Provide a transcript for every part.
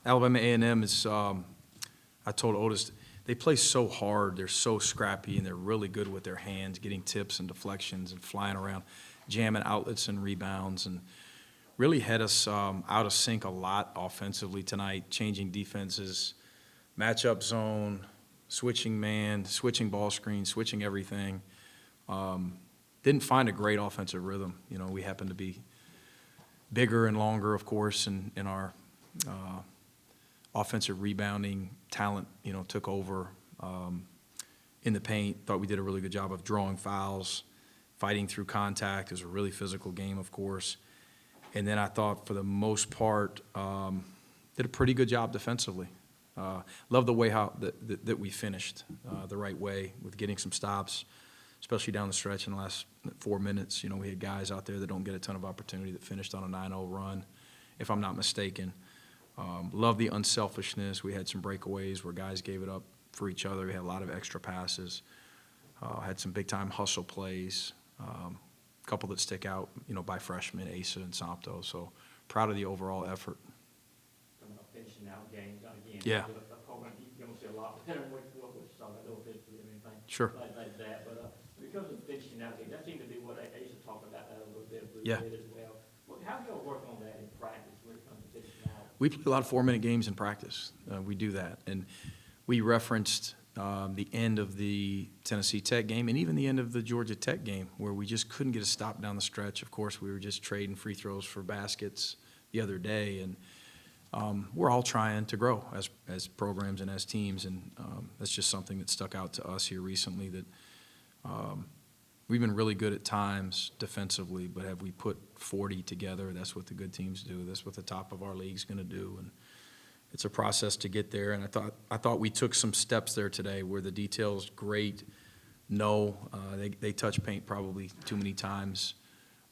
Alabama A&M is, I told Otis, they play so hard, they're so scrappy, and they're really good with their hands, getting tips and deflections and flying around, jamming outlets and rebounds, and really had us out of sync a lot offensively tonight, changing defenses, matchup zone, switching man, switching ball screen, switching everything. Didn't find a great offensive rhythm. We happened to be bigger and longer, of course, and our offensive rebounding talent, took over in the paint. Thought we did a really good job of drawing fouls, fighting through contact. It was a really physical game, of course. And then I thought, for the most part, did a pretty good job defensively. Love the way that we finished the right way with getting some stops, especially down the stretch in the last 4 minutes. We had guys out there that don't get a ton of opportunity that finished on a 9-0 run, if I'm not mistaken. Love the unselfishness. We had some breakaways where guys gave it up for each other. We had a lot of extra passes. Had some big-time hustle plays. A couple that stick out, by freshmen, Asa and Sompto. So proud of the overall effort. Finishing out games again. Yeah. You're going to see a lot better than what you saw. I don't think anything Sure. like that. But because of finishing out games, that seemed to be what Asa talked about that a little bit Yeah. as well. How do y'all work on that in practice when it comes to finishing out? We play a lot of 4-minute games in practice. We do that. And we referenced the end of the Tennessee Tech game and even the end of the Georgia Tech game, where we just couldn't get a stop down the stretch. Of course, we were just trading free throws for baskets the other day. And we're all trying to grow as programs and as teams. And that's just something that stuck out to us here recently, that we've been really good at times defensively, but have we put 40 together? That's what the good teams do. That's what the top of our league's going to do. And it's a process to get there. And I thought we took some steps there today where the details great. No, they touch paint probably too many times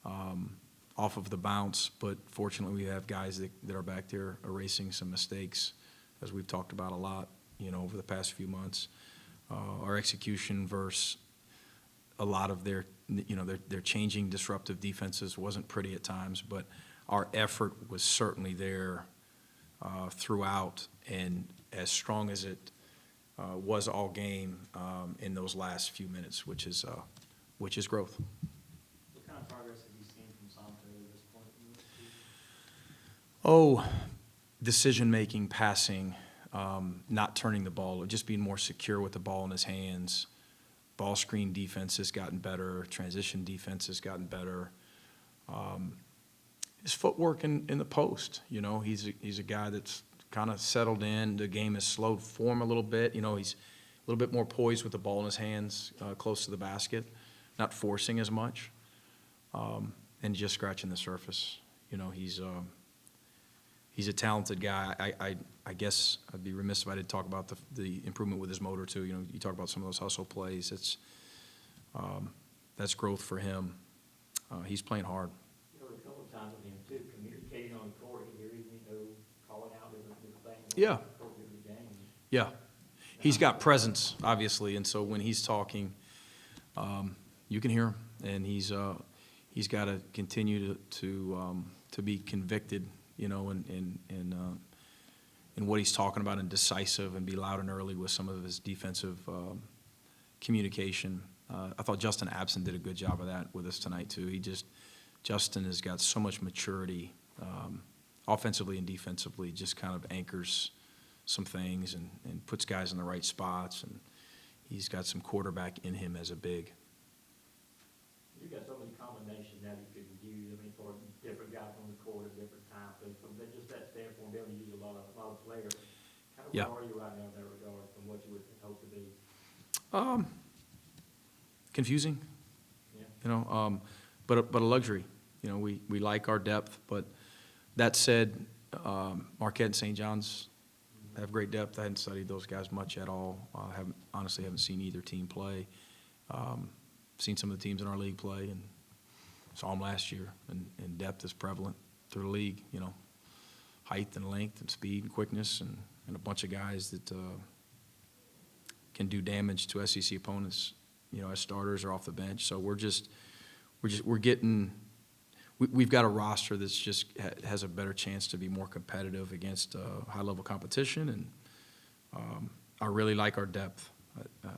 off of the bounce. But fortunately, we have guys that are back there erasing some mistakes, as we've talked about a lot, over the past few months. Our execution versus a lot of their changing disruptive defenses wasn't pretty at times, but our effort was certainly there throughout, and as strong as it was all game in those last few minutes, which is growth. What kind of progress have you seen from Sompto at this point? Decision-making, passing, not turning the ball, just being more secure with the ball in his hands. Ball screen defense has gotten better. Transition defense has gotten better. His footwork in the post, he's a guy that's kind of settled in. The game has slowed form a little bit. He's a little bit more poised with the ball in his hands, close to the basket, not forcing as much, and just scratching the surface. He's a talented guy. I guess I'd be remiss if I didn't talk about the improvement with his motor too. You talk about some of those hustle plays. That's growth for him. He's playing hard. A couple of times with him too, communicating on the court here, calling out different things. Yeah. The game. Yeah. He's got presence, obviously, and so when he's talking, you can hear him, and he's got to continue to be convicted, in what he's talking about, and decisive, and be loud and early with some of his defensive communication. I thought Justin Abson did a good job of that with us tonight too. Justin has got so much maturity, offensively and defensively, just kind of anchors some things and puts guys in the right spots, and he's got some quarterback in him as a big. You've got so many combinations now you could use. For different guys on the court at different times. So from just that standpoint, be able to use a lot of players. Where are you right now in that regard from what you would hope to be? Confusing. Yeah. But a luxury. We like our depth, but that said, Marquette and St. John's have great depth. I hadn't studied those guys much at all. Honestly haven't seen either team play. Seen some of the teams in our league play, and saw them last year, and depth is prevalent through the league, height and length and speed and quickness, and a bunch of guys that can do damage to SEC opponents, as starters or off the bench. So we're we've got a roster that's just has a better chance to be more competitive against high-level competition, and I really like our depth.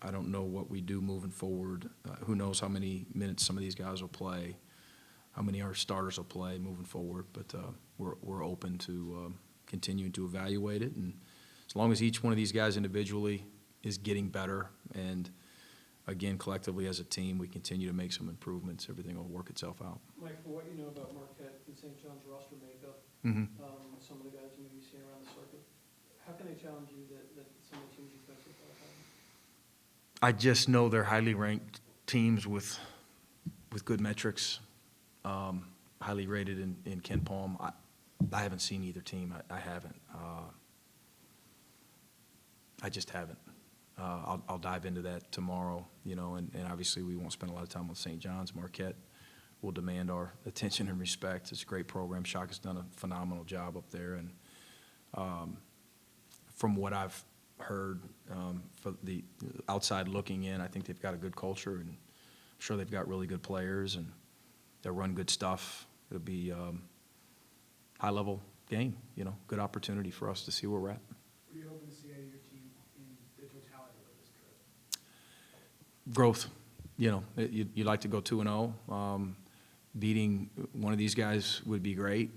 I don't know what we do moving forward. Who knows how many minutes some of these guys will play, how many our starters will play moving forward, but we're open to continuing to evaluate it, and as long as each one of these guys individually is getting better, and again, collectively as a team, we continue to make some improvements, everything will work itself out. Mike, from what you know about Marquette and St. John's roster makeup, some of the guys maybe you've seen around the circuit, how can they challenge you that some of the teams you face with haven't? I just know they're highly ranked teams with good metrics, highly rated in Ken Palm. I haven't seen either team. I haven't. I just haven't. I'll dive into that tomorrow, you know, and obviously we won't spend a lot of time with St. John's. Marquette will demand our attention and respect. It's a great program. Shaka's done a phenomenal job up there, and from what I've heard, for the outside looking in, I think they've got a good culture, and I'm sure they've got really good players, and they'll run good stuff. It'll be high-level game, you know, good opportunity for us to see where we're at. What are you hoping to see out of your team in the totality of this trip? Growth. You know, you like to go 2-0. Beating one of these guys would be great.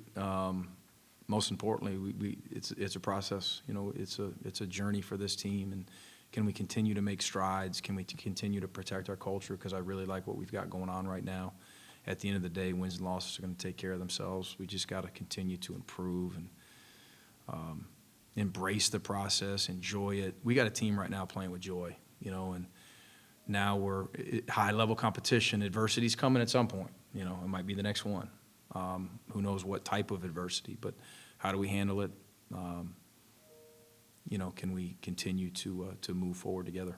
Most importantly, it's a process. You know, it's a journey for this team, and can we continue to make strides? Can we continue to protect our culture? Because I really like what we've got going on right now. At the end of the day, wins and losses are going to take care of themselves. We just got to continue to improve and embrace the process, enjoy it. We got a team right now playing with joy, you know, and now we're high-level competition. Adversity's coming at some point. You know, it might be the next one. Who knows what type of adversity, but how do we handle it? You know, can we continue to move forward together?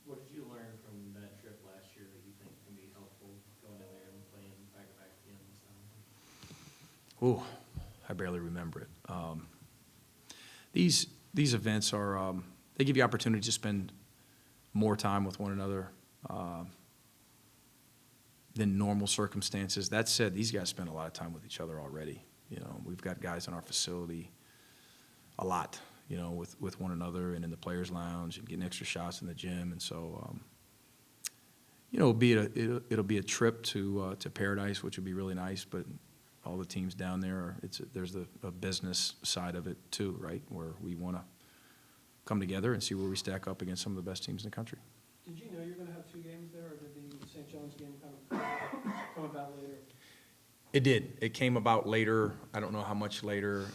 What did you learn from that trip last year that you think can be helpful going in there and playing back-to-back again this time? Ooh, I barely remember it. These events are, they give you opportunity to spend more time with one another than normal circumstances. That said, these guys spend a lot of time with each other already. You know, we've got guys in our facility a lot, you know, with one another and in the players' lounge and getting extra shots in the gym. And so, you know, it'll be a trip to Paradise, which would be really nice. But all the teams down there, there's a business side of it too, right, where we want to come together and see where we stack up against some of the best teams in the country. Did you know you were going to have 2 games there, or did the St. John's game kind of come about later? It did. It came about later. I don't know how much later.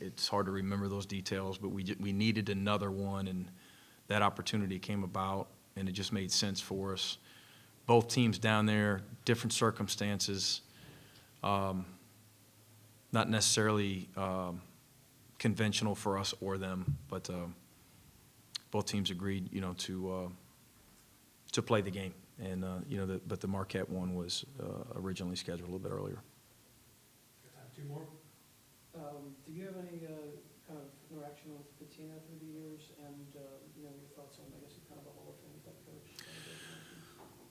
It's hard to remember those details, but we needed another one, and that opportunity came about, and it just made sense for us. Both teams down there, different circumstances, not necessarily conventional for us or them, but both teams agreed, you know, to play the game. And, you know, but the Marquette one was originally scheduled a little bit earlier. Time, 2 more. Do you have any kind of interaction with Patina through the years, and you know, your thoughts on, I guess, kind of a Hall of Fame type coach?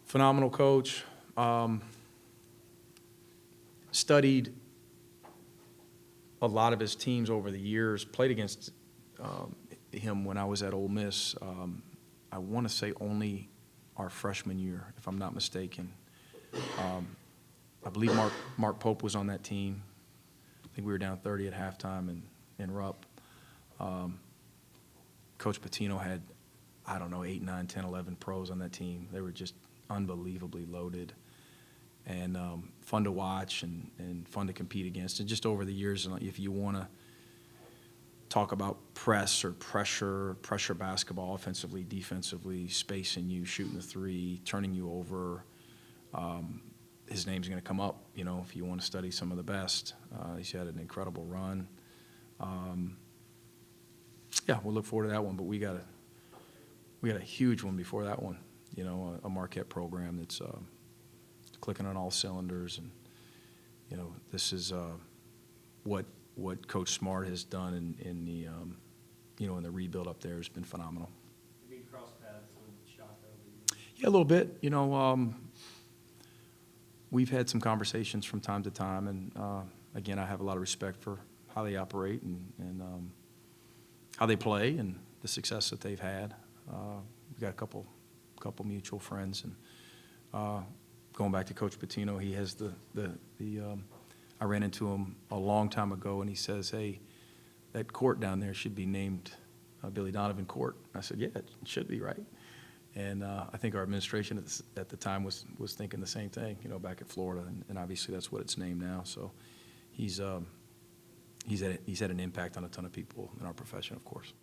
Phenomenal coach. Studied a lot of his teams over the years. Played against him when I was at Ole Miss. I want to say only our freshman year, if I'm not mistaken. I believe Mark Pope was on that team. I think we were down 30 at halftime in Rupp. Coach Patino had, I don't know, 8, 9, 10, 11 pros on that team. They were just unbelievably loaded and fun to watch and fun to compete against. And just over the years, if you want to talk about press or pressure basketball, offensively, defensively, spacing you, shooting the 3, turning you over, his name's going to come up, you know, if you want to study some of the best. He's had an incredible run. Yeah, we'll look forward to that one, but we got a huge one before that one, you know, a Marquette program that's clicking on all cylinders. And, you know, this is what Coach Smart has done in the, you know, in the rebuild up there has been phenomenal. Did you cross paths with Shaka? Yeah, a little bit. You know, we've had some conversations from time to time, and again, I have a lot of respect for how they operate and how they play and the success that they've had. We've got a couple mutual friends, and going back to Coach Pitino, he has I ran into him a long time ago, and he says, "Hey, that court down there should be named Billy Donovan Court." I said, "Yeah, it should be, right?" And I think our administration at the time was thinking the same thing, back at Florida, and obviously that's what it's named now. So he's had an impact on a ton of people in our profession, of course.